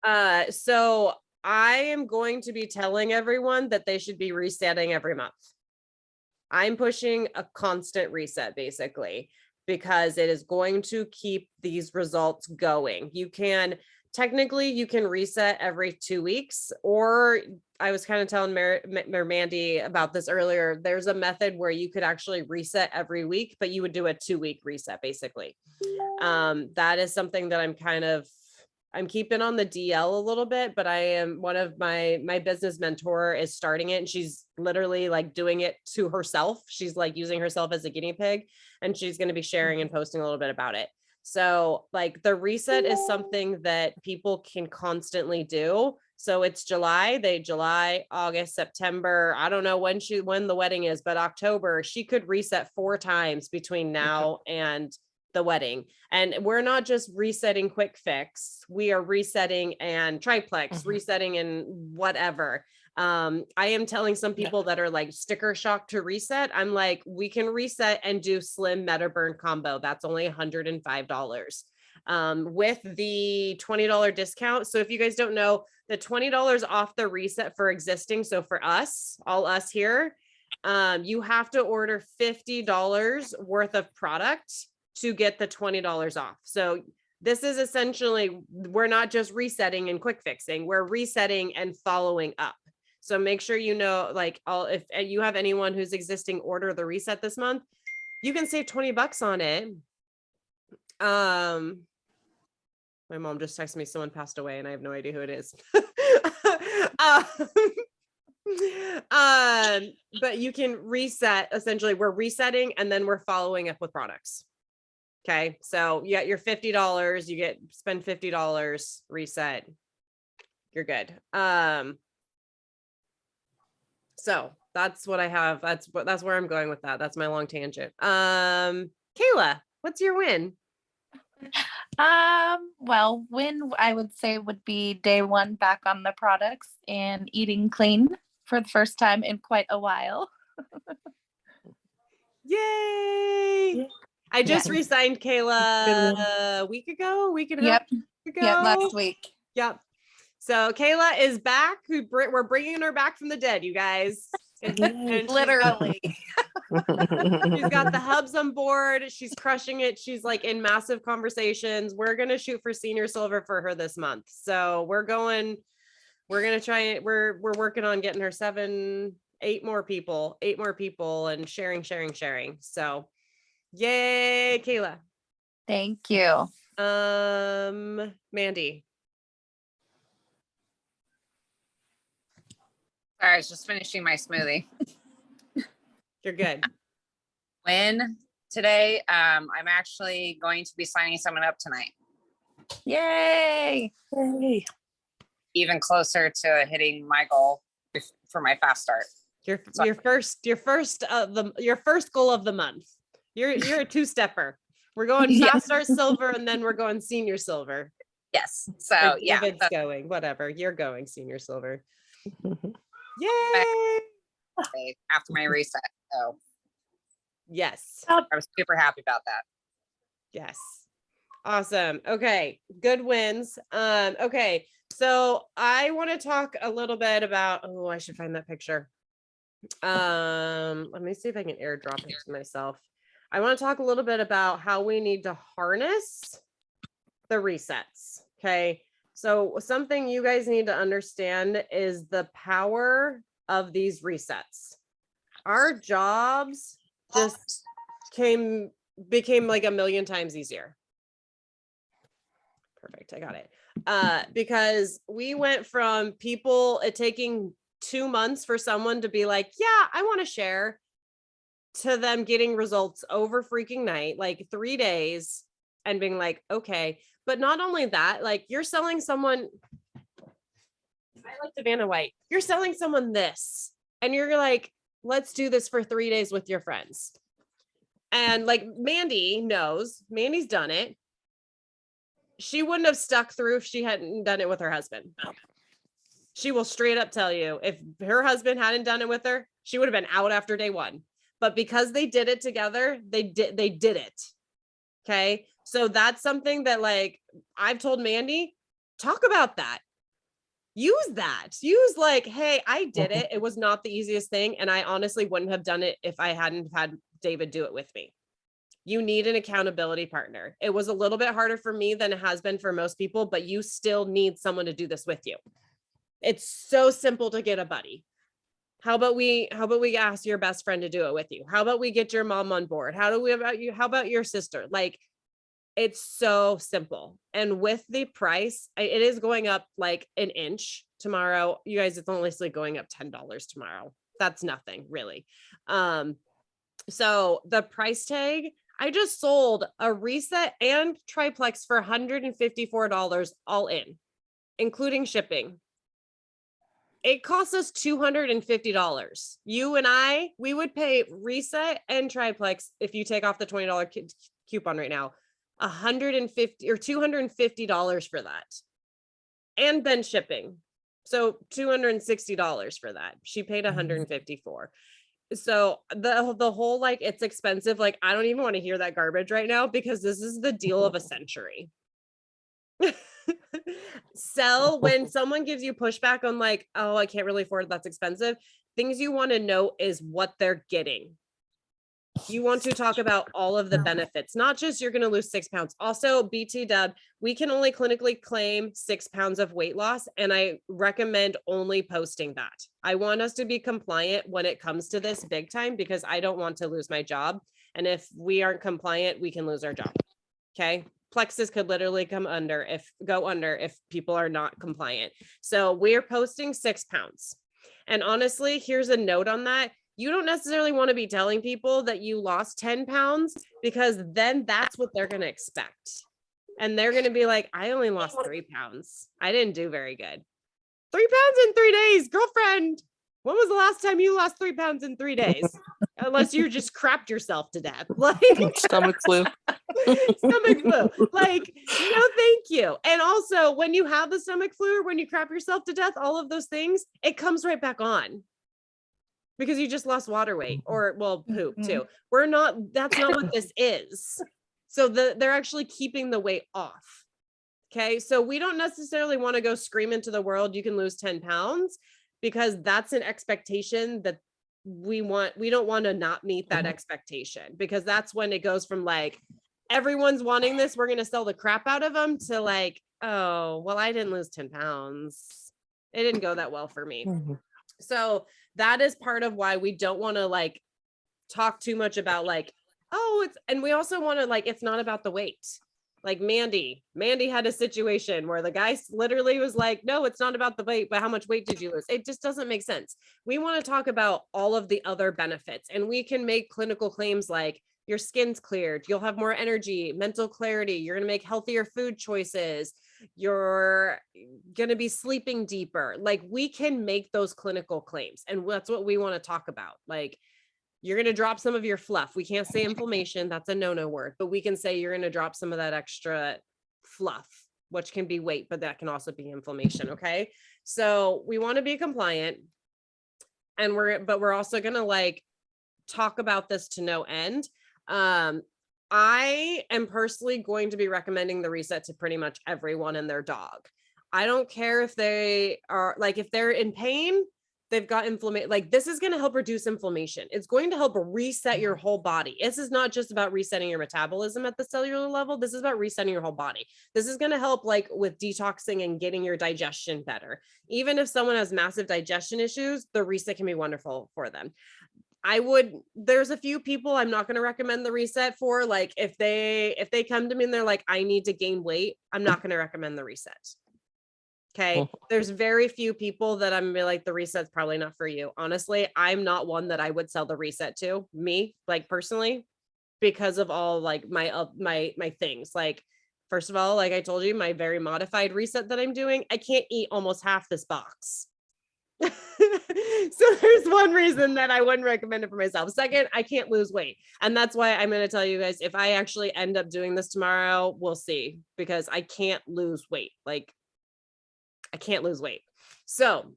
So I am going to be telling everyone that they should be resetting every month. I'm pushing a constant reset basically because it is going to keep these results going. You can reset every 2 weeks, or I was kind of telling Mandy about this earlier. There's a method where you could actually reset every week, but you would do a 2-week reset basically. That is something that I'm keeping on the DL a little bit, but I am one of my business mentor is starting it, and she's literally like doing it to herself. She's like using herself as a guinea pig, and she's going to be sharing and posting a little bit about it. So like the reset is something that people can constantly do. So it's July, August, September. I don't know when the wedding is, but October, she could reset 4 times between now and the wedding. And we're not just resetting quick fix, we are resetting and triplex, resetting and whatever. I am telling some people that are like sticker shock to reset. I'm like, we can reset and do slim meta burn combo. That's only $105 with the $20 discount. So if you guys don't know, the $20 off the reset for existing. So for us, all us here, you have to order $50 worth of product to get the $20 off. So this is essentially, we're not just resetting and quick fixing, we're resetting and following up. So make sure you know, like, if you have anyone who's existing order the reset this month, you can save $20 on it. My mom just texted me someone passed away and I have no idea who it is. But you can reset, essentially we're resetting and then we're following up with products. Okay, so you got your $50, you spend $50, reset, you're good. So that's what I have. That's where I'm going with that. That's my long tangent. Kayla, what's your win? Well, win I would say would be day 1 back on the products and eating clean for the first time in quite a while. Yay! I just re-signed Kayla a week and a half ago. Yep, last week. Yep. So Kayla is back. We're bringing her back from the dead, you guys. Literally. She's got the hubs on board. She's crushing it. She's like in massive conversations. We're going to shoot for senior silver for her this month. So we're going to try it. We're working on getting her 8 more people and sharing. So yay, Kayla. Thank you. Mandy. Sorry, I was just finishing my smoothie. You're good. Win today. I'm actually going to be signing someone up tonight. Yay! Even closer to hitting my goal for my fast start. Your first goal of the month. You're a 2-stepper. We're going fast start silver and then we're going senior silver. Yes. So yeah, it's going whatever. You're going senior silver. Yay! After my reset. So yes, I was super happy about that. Yes. Awesome. Okay. Good wins. Okay. So I want to talk a little bit about, I should find that picture. Let me see if I can airdrop it to myself. I want to talk a little bit about how we need to harness the resets. Okay. So something you guys need to understand is the power of these resets. Our jobs just became like a million times easier. Perfect. I got it. Because we went from it taking 2 months for someone to be like, yeah, I want to share, to them getting results over freaking night, like 3 days, and being like, okay. But not only that, like you're selling someone, I like Savannah White, you're selling someone this, and you're like, let's do this for 3 days with your friends. And like Mandy's done it. She wouldn't have stuck through if she hadn't done it with her husband. She will straight up tell you, if her husband hadn't done it with her, she would have been out after day 1. But because they did it together, they did it. Okay. So that's something that like I've told Mandy, talk about that. use that. Use like, hey, I did it. It was not the easiest thing. And I honestly wouldn't have done it if I hadn't had David do it with me. You need an accountability partner. It was a little bit harder for me than it has been for most people, but you still need someone to do this with you. It's so simple to get a buddy. How about we ask your best friend to do it with you? How about we get your mom on board? How about your sister? Like, it's so simple. And with the price, it is going up like an inch tomorrow. You guys, it's only going up $10 tomorrow. That's nothing really. So the price tag, I just sold a reset and triplex for $154 all in, including shipping. It costs us $250. You and we would pay reset and triplex if you take off the $20 coupon right now, $150 or $250 for that. And then shipping. So $260 for that. She paid $154. So the whole, like, it's expensive. Like, I don't even want to hear that garbage right now because this is the deal of a century. Sell when someone gives you pushback on like, oh, I can't really afford it, that's expensive. Things you want to know is what they're getting. You want to talk about all of the benefits, not just you're going to lose 6 pounds. Also, BT Dub, we can only clinically claim 6 pounds of weight loss. And I recommend only posting that. I want us to be compliant when it comes to this big time, because I don't want to lose my job. And if we aren't compliant, we can lose our job. Okay. Plexus could literally go under if people are not compliant. So we're posting 6 pounds. And honestly, here's a note on that. You don't necessarily want to be telling people that you lost 10 pounds, because then that's what they're going to expect. And they're going to be like, I only lost 3 pounds. I didn't do very good. 3 pounds in 3 days, girlfriend. When was the last time you lost 3 pounds in 3 days? Unless you just crapped yourself to death. Like Stomach flu. Stomach flu. Like, no, thank you. And also, when you have the stomach flu or when you crap yourself to death, all of those things, it comes right back on. Because you just lost water weight, or well, poop too. That's not what this is. So they're actually keeping the weight off. Okay. So we don't necessarily want to go scream into the world, you can lose 10 pounds, because that's an expectation that we don't want to not meet that expectation, because that's when it goes from like, everyone's wanting this, we're going to sell the crap out of them, to like, oh, well, I didn't lose 10 pounds. It didn't go that well for me. So that is part of why we don't want to like talk too much about like, oh, and we also want to like, it's not about the weight. Like Mandy had a situation where the guy literally was like, no, it's not about the weight, but how much weight did you lose? It just doesn't make sense. We want to talk about all of the other benefits, and we can make clinical claims like your skin's cleared, you'll have more energy, mental clarity, you're going to make healthier food choices, you're going to be sleeping deeper. Like, we can make those clinical claims, and that's what we want to talk about. Like, you're going to drop some of your fluff. We can't say inflammation. That's a no-no word, but we can say you're going to drop some of that extra fluff, which can be weight, but that can also be inflammation. Okay. So we want to be compliant, and we're also going to like talk about this to no end. I am personally going to be recommending the reset to pretty much everyone and their dog. I don't care if they are like, if they're in pain, they've got inflammation. Like, this is going to help reduce inflammation. It's going to help reset your whole body. This is not just about resetting your metabolism at the cellular level. This is about resetting your whole body. This is going to help like with detoxing and getting your digestion better. Even if someone has massive digestion issues, the reset can be wonderful for them. There's a few people I'm not going to recommend the reset for. Like, if they come to me and they're like, I need to gain weight, I'm not going to recommend the reset. Okay. There's very few people that I'm gonna be like, the reset's probably not for you. Honestly, I'm not one that I would sell the reset to, me, like personally, because of all like my things. Like, first of all, like I told you, my very modified reset that I'm doing, I can't eat almost half this box. So there's one reason that I wouldn't recommend it for myself. Second, I can't lose weight. And that's why I'm going to tell you guys, if I actually end up doing this tomorrow, we'll see, because I can't lose weight. Like, I can't lose weight. So,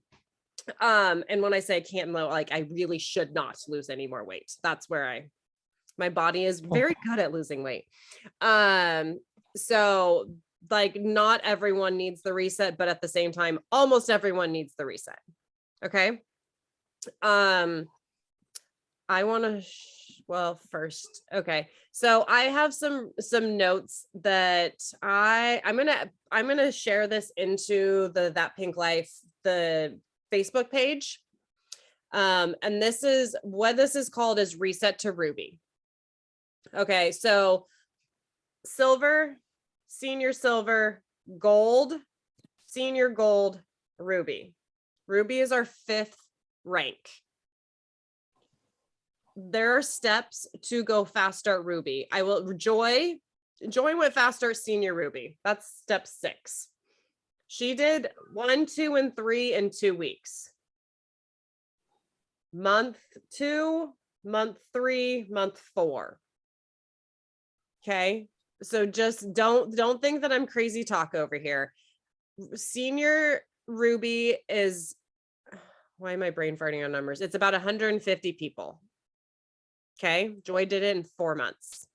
and when I say I can't, like, I really should not lose any more weight. That's where my body is very good at losing weight. So like not everyone needs the reset, but at the same time, almost everyone needs the reset. Okay. I want to, well, first, okay. So I have some notes that I'm going to share this into the That Pink Life, the Facebook page. And this is what this is called is Reset to Ruby. Okay. So silver, senior silver, gold, senior gold, ruby. Ruby is our 5th rank. There are steps to go fast start Ruby. I will join with fast start senior Ruby. That's step 6. She did 1, 2, and 3 in 2 weeks. Month 2, month 3, month 4. Okay. So just don't think that I'm crazy talk over here. Senior Ruby is, why am I brain farting on numbers? It's about 150 people. Okay. Joy did it in 4 months.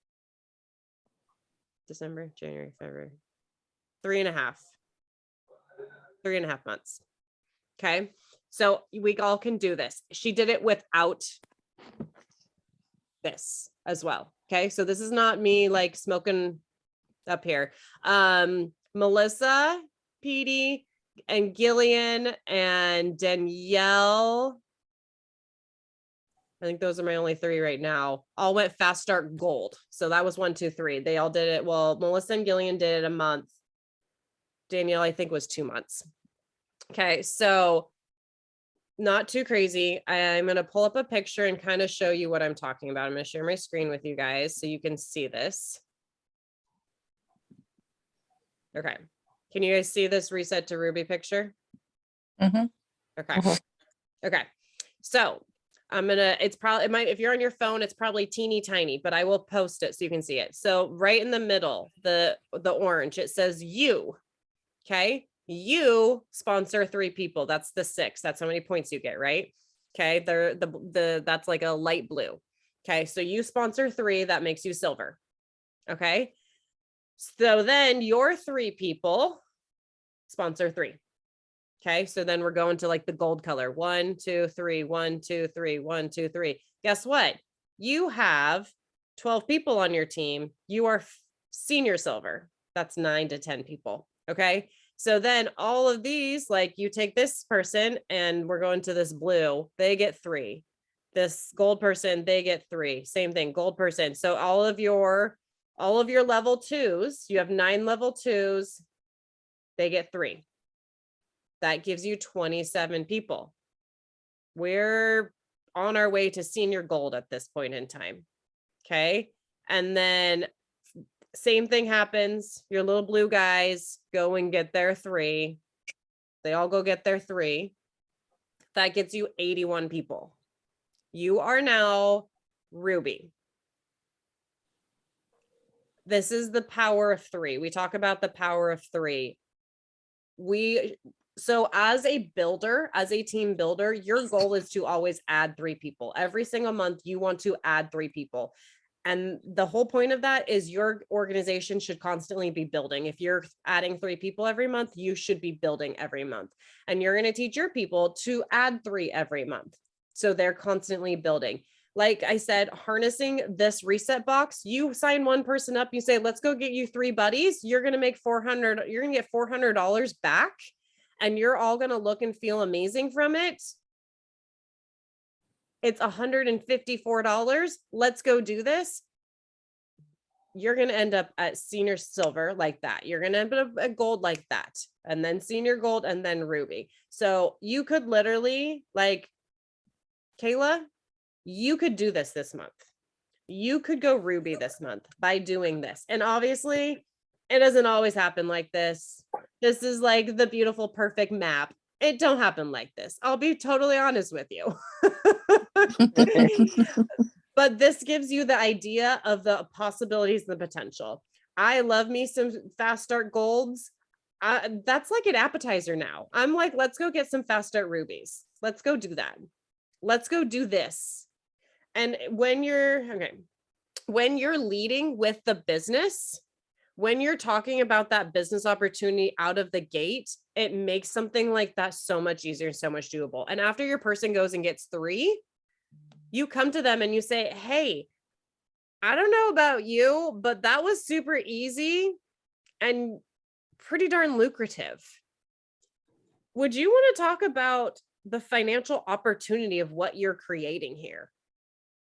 December, January, February, 3.5 months. Okay. So we all can do this. She did it without this as well. Okay. So this is not me like smoking up here. Melissa, Petey, and Gillian and Danielle. I think those are my only 3 right now. All went fast start gold. So that was 1, 2, 3. They all did it. Well, Melissa and Gillian did it a month. Danielle, I think, was 2 months. Okay. So not too crazy. I'm going to pull up a picture and kind of show you what I'm talking about. I'm going to share my screen with you guys so you can see this. Okay. Can you guys see this Reset to Ruby picture? Mm-hmm. Okay. Mhm. Okay. So if you're on your phone, it's probably teeny tiny, but I will post it so you can see it. So right in the middle, the orange, it says you. Okay. You sponsor 3 people. That's the 6. That's how many points you get, right? Okay. That's like a light blue. Okay. So you sponsor 3, that makes you silver. Okay. So then your 3 people sponsor 3. Okay. So then we're going to like the gold color. 1, 2, 3, 1, 2, 3, 1, 2, 3. Guess what? You have 12 people on your team. You are senior silver. That's 9 to 10 people. Okay. So then all of these, like you take this person and we're going to this blue, they get 3. This gold person, they get 3. Same thing, gold person. So all of your level 2s, you have 9 level 2s, they get 3. That gives you 27 people. We're on our way to senior gold at this point in time. Okay. And then same thing happens. Your little blue guys go and get their 3. They all go get their 3. That gets you 81 people. You are now Ruby. This is the power of 3. We talk about the power of 3. So as a builder, as a team builder, your goal is to always add 3 people. Every single month, you want to add 3 people. And the whole point of that is your organization should constantly be building. If you're adding 3 people every month, you should be building every month. And you're going to teach your people to add 3 every month. So they're constantly building. Like I said, harnessing this reset box, you sign one person up, you say, let's go get you 3 buddies. You're going to make $400. You're going to get $400 back. And you're all going to look and feel amazing from it. It's $154. Let's go do this. You're going to end up at senior silver like that. You're going to end up at gold like that. And then senior gold and then ruby. So you could literally, like, Kayla, you could do this month. You could go ruby this month by doing this. And obviously, it doesn't always happen like this. This is like the beautiful, perfect map. It don't happen like this. I'll be totally honest with you. But this gives you the idea of the possibilities and the potential. I love me some fast start golds. That's like an appetizer now. I'm like, let's go get some fast start rubies. Let's go do that. Let's go do this. And when you're leading with the business, when you're talking about that business opportunity out of the gate, it makes something like that so much easier and so much doable. And after your person goes and gets 3, you come to them and you say, hey, I don't know about you, but that was super easy and pretty darn lucrative. Would you want to talk about the financial opportunity of what you're creating here?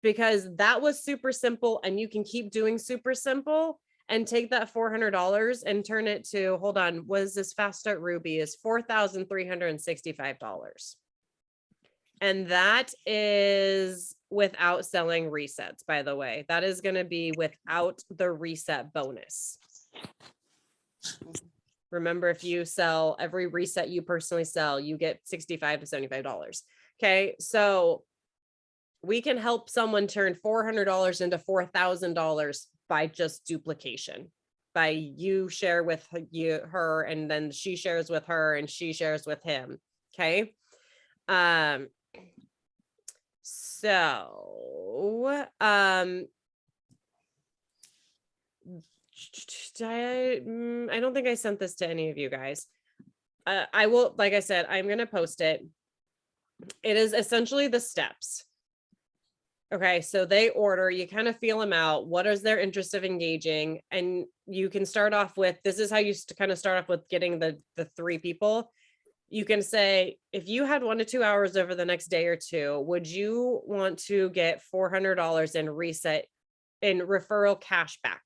Because that was super simple and you can keep doing super simple and take that $400 and turn it to, hold on, was this Fast Start Ruby is $4,365. And that is without selling resets, by the way. That is going to be without the reset bonus. Remember, if you sell every reset you personally sell, you get $65 to $75. Okay, so we can help someone turn $400 into $4,000 by just duplication. By you share with her, and then she shares with her, and she shares with him. Okay. So, I don't think I sent this to any of you guys. I will, like I said, I'm going to post it. It is essentially the steps. Okay, so they order, you kind of feel them out. What is their interest of engaging? And you can start off with, this is how you kind of start off with getting the 3 people. You can say, if you had 1 to 2 hours over the next day or 2, would you want to get $400 in reset in referral cash back?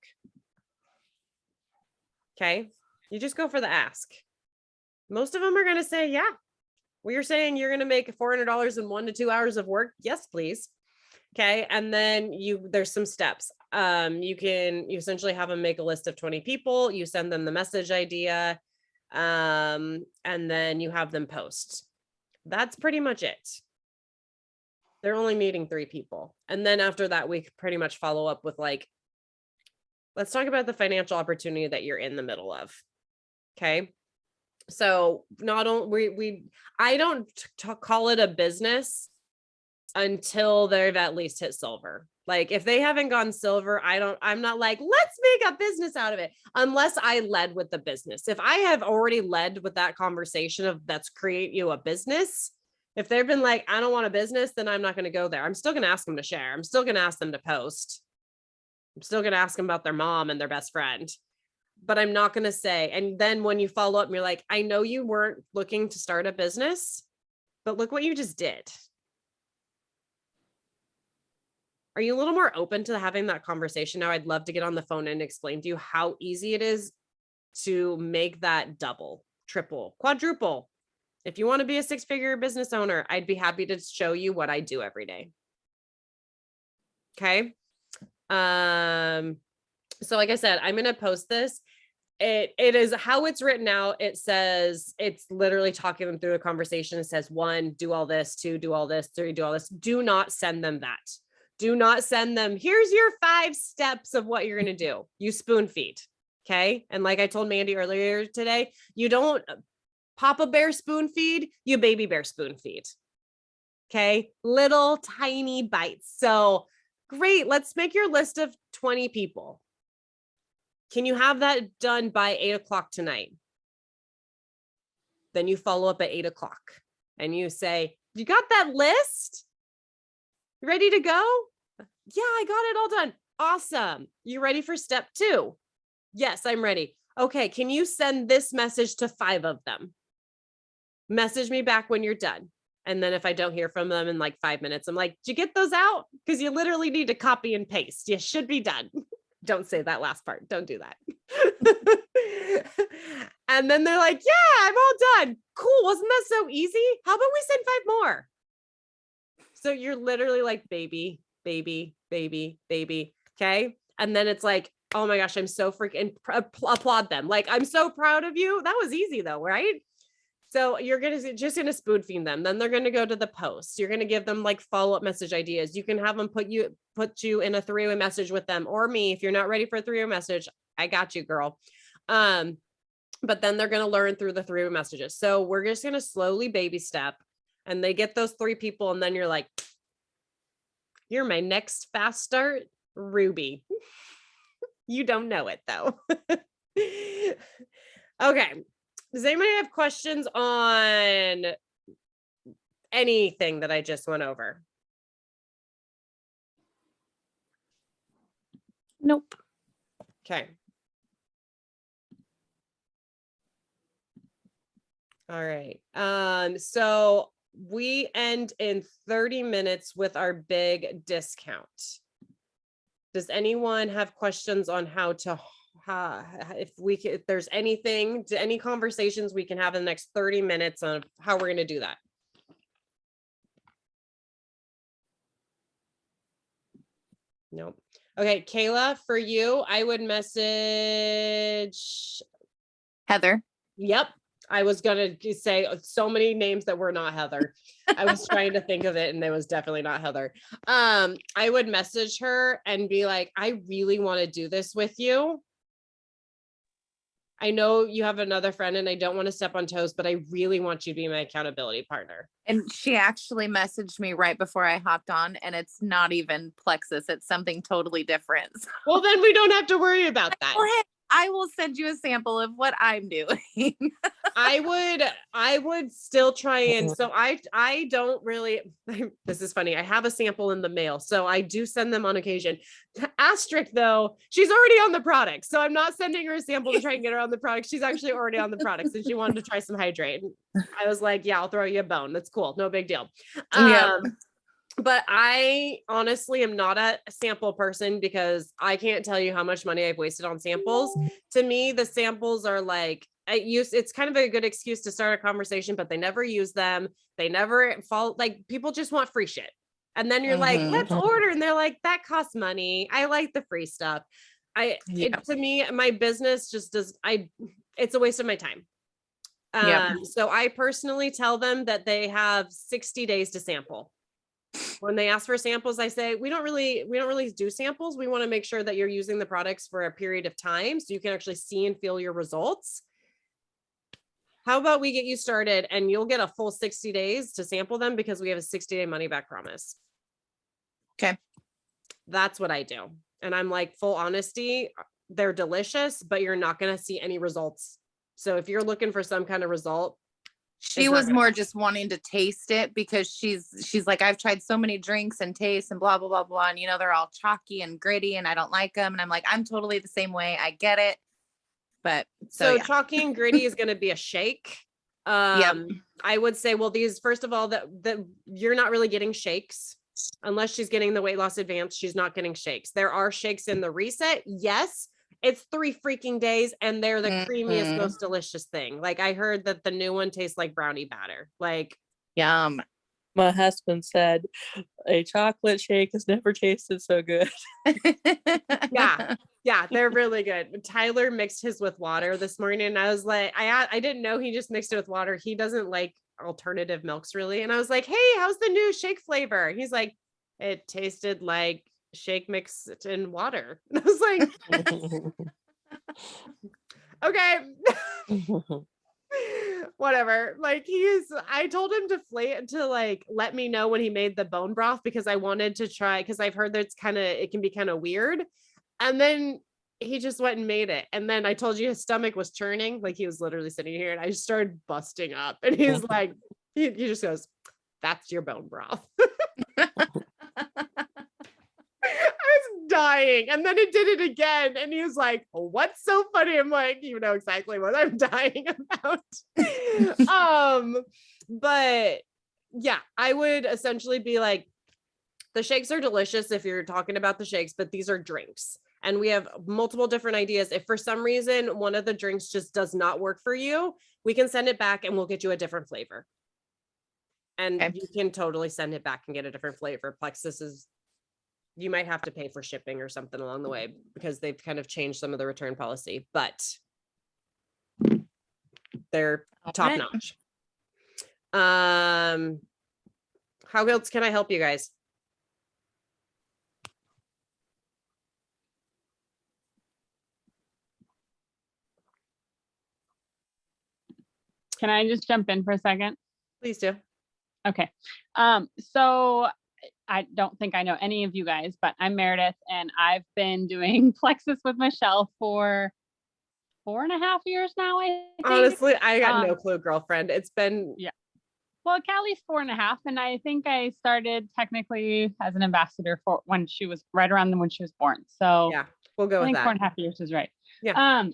Okay, you just go for the ask. Most of them are going to say, yeah. You're saying you're going to make $400 in 1 to 2 hours of work? Yes, please. Okay. And then there's some steps. You essentially have them make a list of 20 people. You send them the message idea. And then you have them post. That's pretty much it. They're only meeting 3 people. And then after that, we pretty much follow up with like, let's talk about the financial opportunity that you're in the middle of. Okay. So not only I don't call it a business until they've at least hit silver. Like if they haven't gone silver, I'm not like, let's make a business out of it unless I led with the business. If I have already led with that conversation of let's create you a business, if they've been like, I don't want a business, then I'm not going to go there. I'm still going to ask them to share. I'm still going to ask them to post. I'm still going to ask them about their mom and their best friend, but I'm not going to say, and then when you follow up and you're like, I know you weren't looking to start a business, but look what you just did. Are you a little more open to having that conversation now? I'd love to get on the phone and explain to you how easy it is to make that double, triple, quadruple. If you want to be a 6-figure business owner, I'd be happy to show you what I do every day. Okay. So like I said, I'm going to post this. It is how it's written out. It says, it's literally talking them through a conversation. It says 1, do all this, 2, do all this, 3, do all this. Do not send them that. Do not send them, here's your 5 steps of what you're going to do. You spoon feed. Okay. And like I told Mandy earlier today, you don't Papa Bear spoon feed, you baby bear spoon feed. Okay. Little tiny bites. So great. Let's make your list of 20 people. Can you have that done by 8 o'clock tonight? Then you follow up at 8 o'clock and you say, you got that list? Ready to go? Yeah, I got it all done. Awesome. You ready for step 2? Yes, I'm ready. Okay. Can you send this message to 5 of them? Message me back when you're done. And then if I don't hear from them in like 5 minutes, I'm like, did you get those out? Because you literally need to copy and paste. You should be done. Don't say that last part. Don't do that. And then they're like, yeah, I'm all done. Cool. Wasn't that so easy? How about we send 5 more? So you're literally like, baby, baby, baby, baby. Okay. And then it's like, oh my gosh, I'm so freaking applaud them. Like, I'm so proud of you. That was easy though, right? So you're just going to spoon feed them. Then they're going to go to the post. You're going to give them like follow-up message ideas. You can have them put you in a 3-way message with them or me. If you're not ready for a 3-way message, I got you, girl. But then they're going to learn through the 3-way messages. So we're just going to slowly baby step, and they get those 3 people. And then you're like, you're my next fast start Ruby. You don't know it though. Okay. Does anybody have questions on anything that I just went over? Nope. Okay. All right. So we end in 30 minutes with our big discount. Does anyone have questions on how to, if there's anything, any conversations we can have in the next 30 minutes on how we're going to do that? Nope. Okay, Kayla, for you, I would message. Heather. Yep. I was gonna say so many names that were not Heather. I was trying to think of it and it was definitely not Heather. I would message her and be like, I really want to do this with you. I know you have another friend and I don't want to step on toes, but I really want you to be my accountability partner. And she actually messaged me right before I hopped on, and it's not even Plexus. It's something totally different. Well, then we don't have to worry about that. Well, hey, I will send you a sample of what I'm doing. I would still try and so I don't really this is funny. I have a sample in the mail, so I do send them on occasion. Asterisk though, she's already on the product. So I'm not sending her a sample to try and get her on the product. She's actually already on the product and she wanted to try some hydrate. I was like, yeah, I'll throw you a bone. That's cool. No big deal. Yep. But I honestly am not a sample person because I can't tell you how much money I've wasted on samples. To me, the samples are like, it's kind of a good excuse to start a conversation, but they never use them. They never fall, like people just want free shit. And then you're like, let's order. And they're like, that costs money. I like the free stuff. To me, my business just it's a waste of my time. So I personally tell them that they have 60 days to sample. When they ask for samples, I say, we don't really do samples. We want to make sure that you're using the products for a period of time so you can actually see and feel your results. How about we get you started and you'll get a full 60 days to sample them because we have a 60-day money back promise. Okay. That's what I do. And I'm like, full honesty, they're delicious, but you're not going to see any results. So if you're looking for some kind of result, she was more just wanting to taste it because she's like, I've tried so many drinks and tastes and blah, blah, blah, blah. And they're all chalky and gritty and I don't like them. And I'm like, I'm totally the same way. I get it. But so chalky and gritty is going to be a shake. I would say, well, these, first of all, that you're not really getting shakes unless she's getting the weight loss advance. She's not getting shakes. There are shakes in the reset. Yes. It's 3 freaking days and they're the creamiest, most delicious thing. Like I heard that the new one tastes like brownie batter. Like yum. My husband said a chocolate shake has never tasted so good. Yeah, they're really good. Tyler mixed his with water this morning and I was like, I didn't know he just mixed it with water. He doesn't like alternative milks really. And I was like, hey, how's the new shake flavor? He's like, it tasted like shake mixed in water. And I was like, okay. Whatever. Like I told him to like let me know when he made the bone broth because I wanted to try, because I've heard that it can be kind of weird. And then he just went and made it. And then I told you his stomach was churning, like he was literally sitting here and I just started busting up and he's like, he just goes, that's your bone broth. I was dying. And then it did it again. And he was like, what's so funny? I'm like, you know exactly what I'm dying about. But yeah, I would essentially be like, the shakes are delicious if you're talking about the shakes, but these are drinks. And we have multiple different ideas. If for some reason one of the drinks just does not work for you, we can send it back and we'll get you a different flavor. And you can totally send it back and get a different flavor. Plexus is, you might have to pay for shipping or something along the way because they've kind of changed some of the return policy, but they're top notch. How else can I help you guys? Can I just jump in for a second? Please do. Okay. So I don't think I know any of you guys, but I'm Meredith and I've been doing Plexus with Michelle for 4.5 years now, I think. Honestly, I got no Um, clue, girlfriend. It's been yeah. Well, Callie's 4.5, and I think I started technically as an ambassador for when she was right around when she was born. So yeah, we'll go I with think that. 4.5 years is right. Yeah.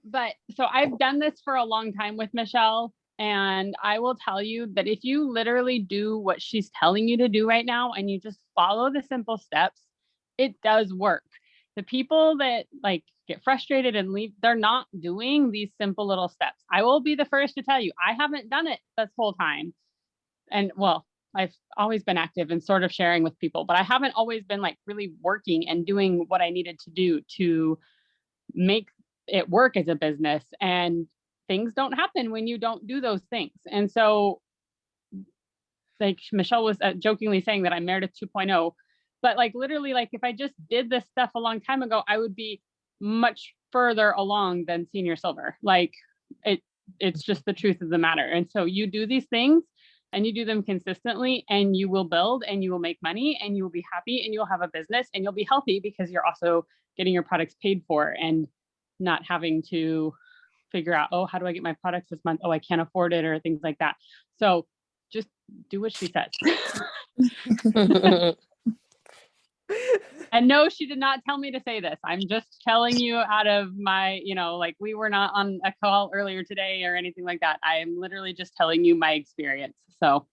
But so I've done this for a long time with Michelle, and I will tell you that if you literally do what she's telling you to do right now and you just follow the simple steps, it does work. The people that like get frustrated and leave, they're not doing these simple little steps. I will be the first to tell you, I haven't done it this whole time. And well, I've always been active and sort of sharing with people, but I haven't always been like really working and doing what I needed to do to make it work as a business. And things don't happen when you don't do those things. And so like Michelle was jokingly saying that I'm Meredith 2.0, but like literally like if I just did this stuff a long time ago, I would be much further along than senior silver. Like it's just the truth of the matter. And so you do these things and you do them consistently and you will build and you will make money and you will be happy and you'll have a business and you'll be healthy because you're also getting your products paid for and not having to figure out, oh, how do I get my products this month? Oh, I can't afford it or things like that. So just do what she says. And no, she did not tell me to say this. I'm just telling you out of my, like we were not on a call earlier today or anything like that. I am literally just telling you my experience. So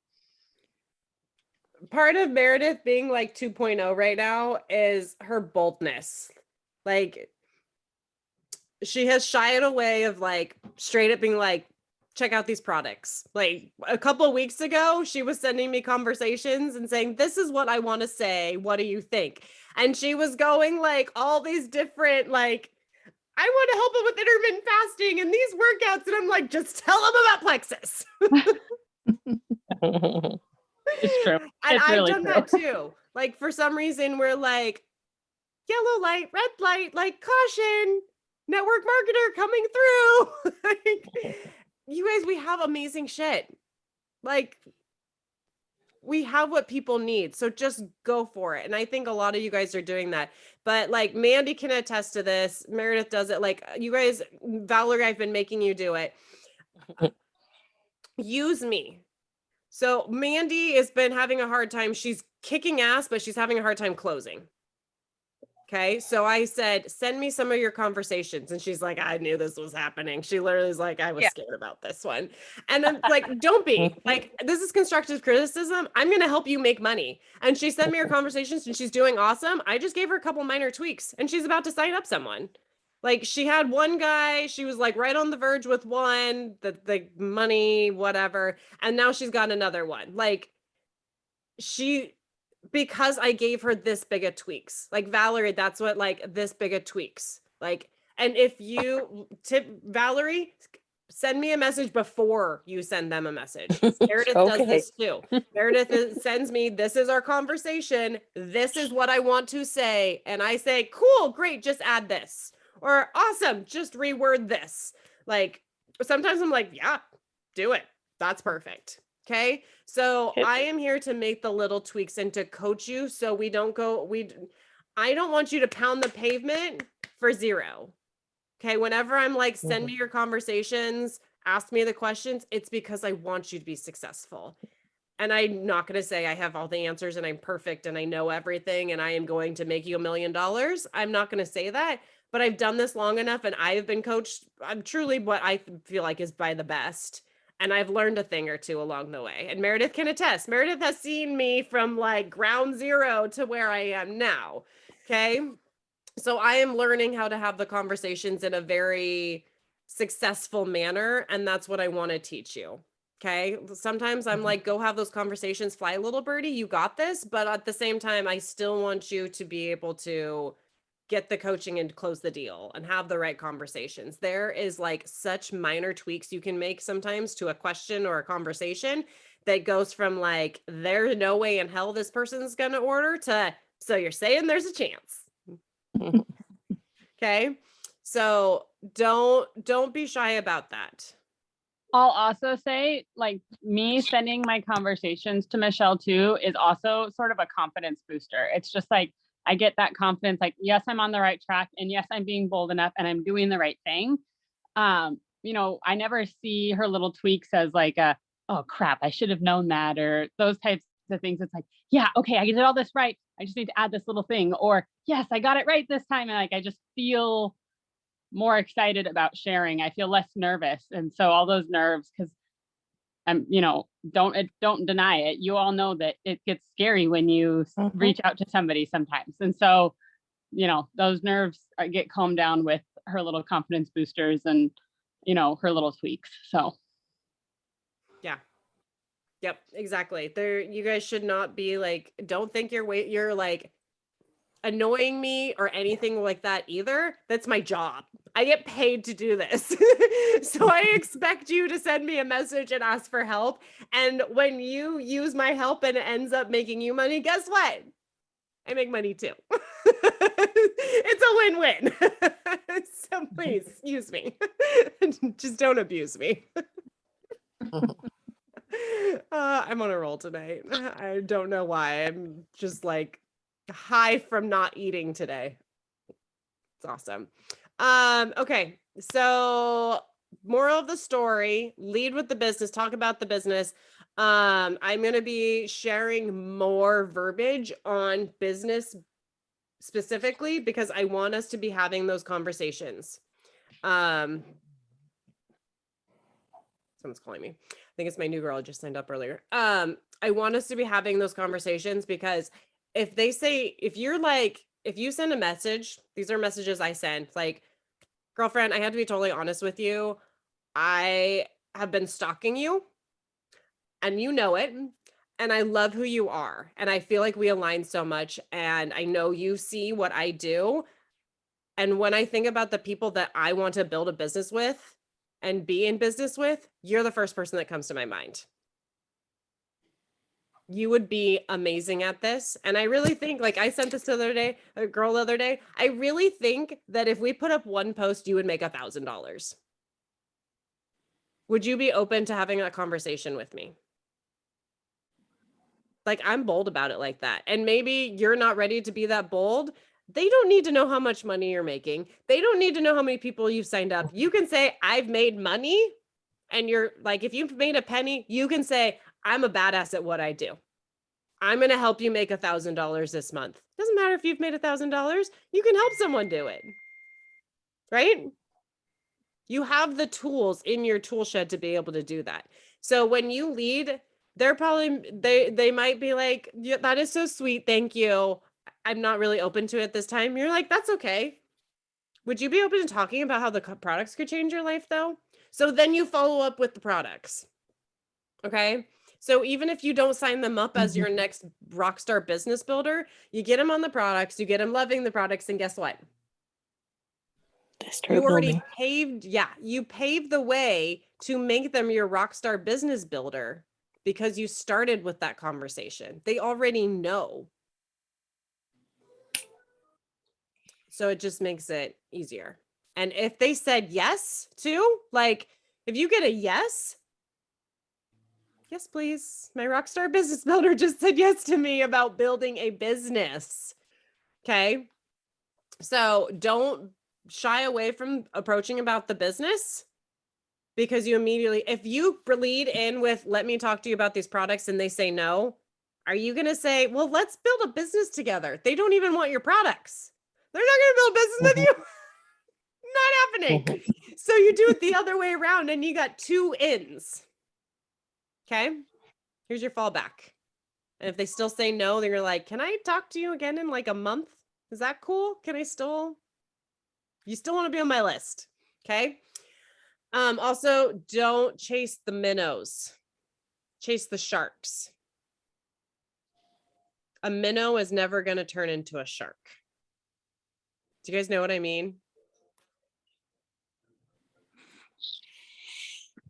Part of Meredith being like 2.0 right now is her boldness. Like she has shied away of like straight up being like, check out these products. Like a couple of weeks ago, she was sending me conversations and saying, this is what I want to say. What do you think? And she was going like all these different, like, I want to help him with intermittent fasting and these workouts. And I'm like, just tell him about Plexus. it's true. And It's I've really done true. that too. Like for some reason, we're like, yellow light, red light, like caution, network marketer coming through. Like, you guys, we have amazing shit. Like, we have what people need. So just go for it. And I think a lot of you guys are doing that. But like Mandy can attest to this. Meredith does it. Like you guys, Valerie, I've been making you do it. Use me. So Mandy has been having a hard time. She's kicking ass, but she's having a hard time closing. Okay. So I said, send me some of your conversations. And she's like, I knew this was happening. She literally is like, I was scared about this one. And I'm like, don't be like, this is constructive criticism. I'm going to help you make money. And she sent me her conversations and she's doing awesome. I just gave her a couple minor tweaks and she's about to sign up someone. Like she had one guy, she was like right on the verge with one, the money, whatever. And now she's got another one. Like because I gave her this big of tweaks. Like Valerie, that's what like this big of tweaks. Like, and if you tip Valerie, send me a message before you send them a message. Meredith does this too. Meredith sends me, this is our conversation. This is what I want to say. And I say, cool, great, just add this. Or awesome, just reword this. Like sometimes I'm like, yeah, do it. That's perfect. Okay. So I am here to make the little tweaks and to coach you so we don't go, I don't want you to pound the pavement for zero. Okay. Whenever I'm like, send me your conversations, ask me the questions, it's because I want you to be successful. And I'm not going to say I have all the answers and I'm perfect and I know everything and I am going to make you $1 million. I'm not going to say that, but I've done this long enough and I have been coached. I'm truly what I feel like is by the best. And I've learned a thing or two along the way. And Meredith can attest. Meredith has seen me from like ground zero to where I am now. Okay. So I am learning how to have the conversations in a very successful manner. And that's what I want to teach you. Okay. Sometimes I'm like, go have those conversations, fly little birdie, you got this. But at the same time, I still want you to be able to get the coaching and close the deal and have the right conversations. There is like such minor tweaks you can make sometimes to a question or a conversation that goes from like, there's no way in hell this person's going to order to, so you're saying there's a chance. Okay. So don't be shy about that. I'll also say, like, me sending my conversations to Michelle too is also sort of a confidence booster. It's just like I get that confidence, like, yes, I'm on the right track, and yes, I'm being bold enough and I'm doing the right thing. I never see her little tweaks as like oh crap, I should have known that, or those types of things. It's like, yeah, okay, I did all this right. I just need to add this little thing, or yes, I got it right this time. And like I just feel more excited about sharing. I feel less nervous. And so all those nerves, because don't deny it. You all know that it gets scary when you reach out to somebody sometimes. And so, those nerves get calmed down with her little confidence boosters and, her little tweaks. So. Yeah. Yep, exactly. You guys should not be like, don't think you're like annoying me or anything like that either. That's my job. I get paid to do this. So I expect you to send me a message and ask for help. And when you use my help and it ends up making you money, guess what? I make money too. It's a win-win. So please use me. Just don't abuse me. I'm on a roll tonight. I don't know why. I'm just like high from not eating today. It's awesome. Okay. So moral of the story, lead with the business, talk about the business. I'm going to be sharing more verbiage on business specifically because I want us to be having those conversations. Someone's calling me. I think it's my new girl. I just signed up earlier. I want us to be having those conversations because if you send a message, these are messages I send, like, girlfriend, I have to be totally honest with you. I have been stalking you and you know it. And I love who you are. And I feel like we align so much. And I know you see what I do. And when I think about the people that I want to build a business with and be in business with, you're the first person that comes to my mind. You would be amazing at this. And I really think, like I sent this a girl the other day, I really think that if we put up one post, you would make $1,000. Would you be open to having a conversation with me? Like, I'm bold about it like that. And maybe you're not ready to be that bold. They don't need to know how much money you're making. They don't need to know how many people you've signed up. You can say, I've made money. And you're like, if you've made a penny, you can say, I'm a badass at what I do. I'm going to help you make $1,000 this month. Doesn't matter if you've made $1,000. You can help someone do it. Right? You have the tools in your tool shed to be able to do that. So when you lead, they might be like, yeah, that is so sweet. Thank you. I'm not really open to it this time. You're like, that's okay. Would you be open to talking about how the products could change your life though? So then you follow up with the products. Okay. So even if you don't sign them up as your next rockstar business builder, you get them on the products, you get them loving the products, and guess what? You already you paved the way to make them your rockstar business builder because you started with that conversation. They already know. So it just makes it easier. And if they said yes too, like if you get a yes, please. My rockstar business builder just said yes to me about building a business. Okay. So don't shy away from approaching about the business because you immediately, if you lead in with, let me talk to you about these products and they say no, are you going to say, well, let's build a business together? They don't even want your products. They're not going to build business with you. Not happening. So you do it the other way around and you got two ins. Okay. Here's your fallback. And if they still say no, then you're like, can I talk to you again in like a month? Is that cool? You still want to be on my list. Okay. Also don't chase the minnows, chase the sharks. A minnow is never going to turn into a shark. Do you guys know what I mean?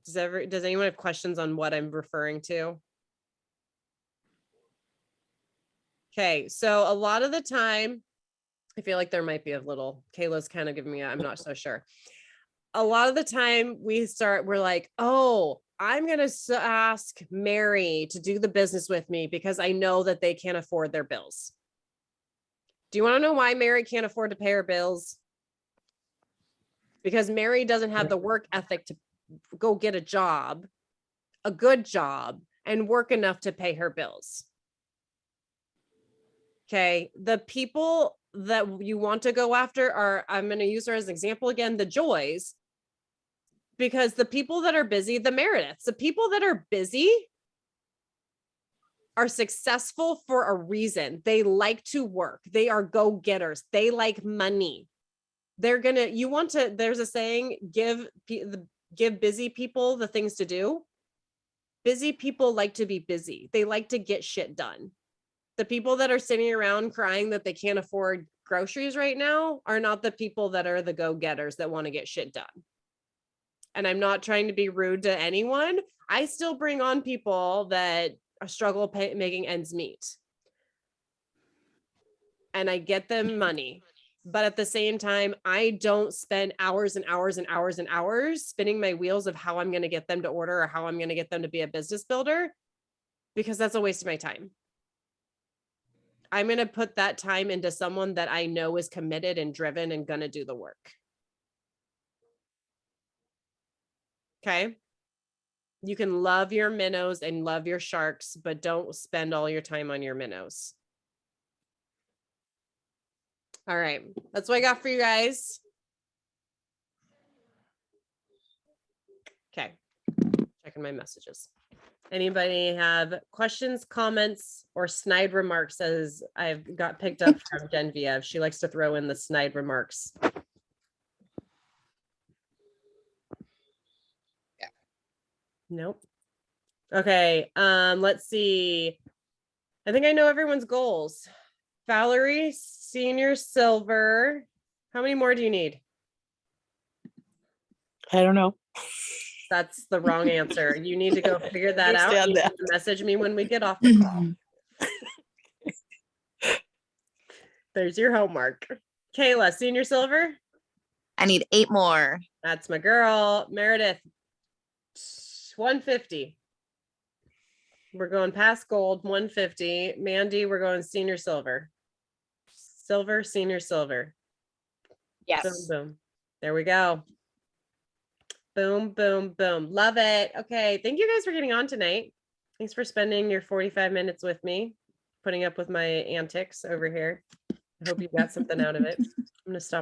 Does anyone have questions on what I'm referring to? Okay, so a lot of the time, I feel like there might be a little, Kayla's kind of giving me, I'm not so sure. a lot of the time we're like, oh, I'm going to ask Mary to do the business with me because I know that they can't afford their bills. Do you want to know why Mary can't afford to pay her bills? Because Mary doesn't have the work ethic to go get a job, a good job, and work enough to pay her bills. Okay. The people that you want to go after are, I'm going to use her as an example again, the Joys. Because the people that are busy, the Merediths, the people that are busy are successful for a reason. They like to work. They are go-getters. They like money. There's a saying, give busy people the things to do. Busy people like to be busy. They like to get shit done. The people that are sitting around crying that they can't afford groceries right now are not the people that are the go-getters that want to get shit done. And I'm not trying to be rude to anyone. I still bring on people that struggle making ends meet. And I get them money. But at the same time, I don't spend hours and hours and hours and hours spinning my wheels of how I'm going to get them to order or how I'm going to get them to be a business builder, because that's a waste of my time. I'm going to put that time into someone that I know is committed and driven and going to do the work. Okay. You can love your minnows and love your sharks, but don't spend all your time on your minnows. All right. That's what I got for you guys. Okay. Checking my messages. Anybody have questions, comments, or snide remarks, as I've got picked up from Genevieve? She likes to throw in the snide remarks. Nope. Okay. Let's see. I think I know everyone's goals. Valerie, senior silver. How many more do you need? I don't know. That's the wrong answer. You need to go figure that out. Understand You that. need to message me when we get off the call. There's your homework. Kayla, senior silver. I need 8 more. That's my girl. Meredith, 150. We're going past gold, 150. Mandy, we're going senior silver. Silver, senior silver. Yes. Boom, boom. There we go. Boom, boom, boom. Love it. Okay. Thank you guys for getting on tonight. Thanks for spending your 45 minutes with me, putting up with my antics over here. I hope you got something out of it. I'm going to stop